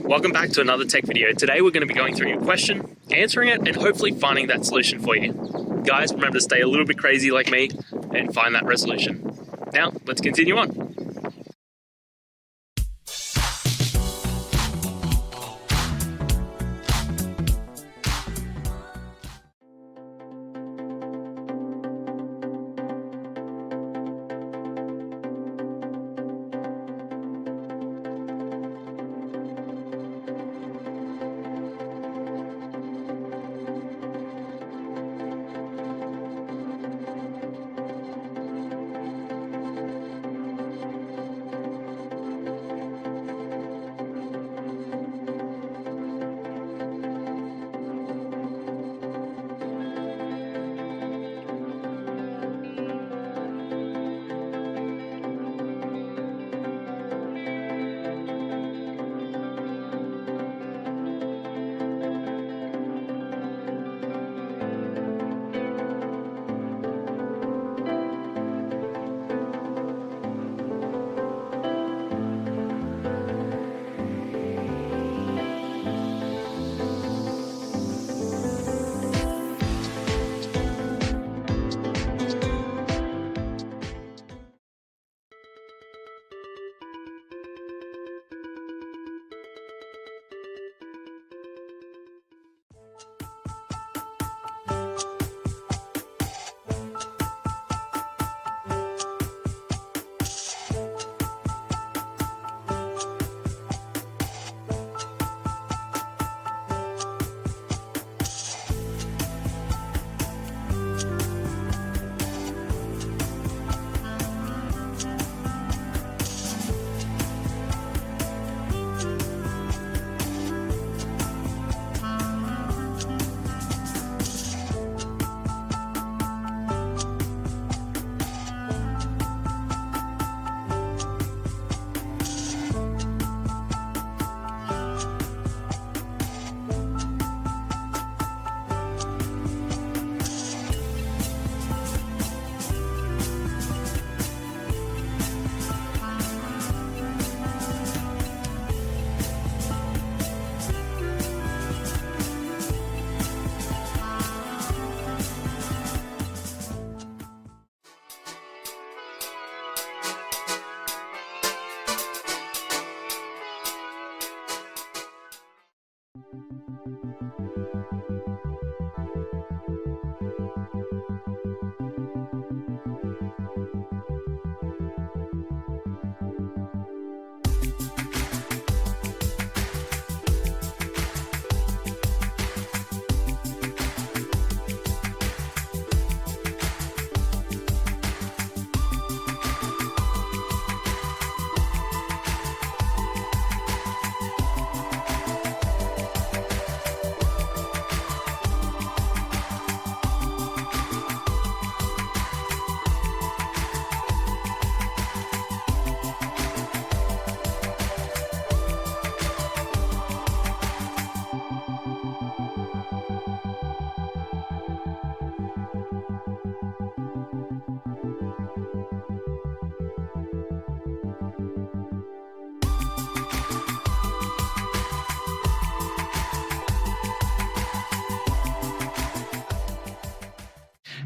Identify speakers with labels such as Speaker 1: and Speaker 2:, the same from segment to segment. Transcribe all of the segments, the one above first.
Speaker 1: Welcome back to another tech video. Today we're going to be going through your question, answering it, and hopefully finding that solution for you. Guys, remember to stay a little bit crazy like me and find that resolution. Now, let's continue on.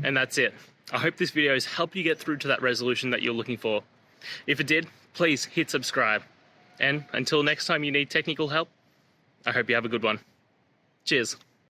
Speaker 1: And that's it. I hope this video has helped you get through to that resolution that you're looking for. If it did, please hit subscribe. And until next time you need technical help, I hope you have a good one. Cheers.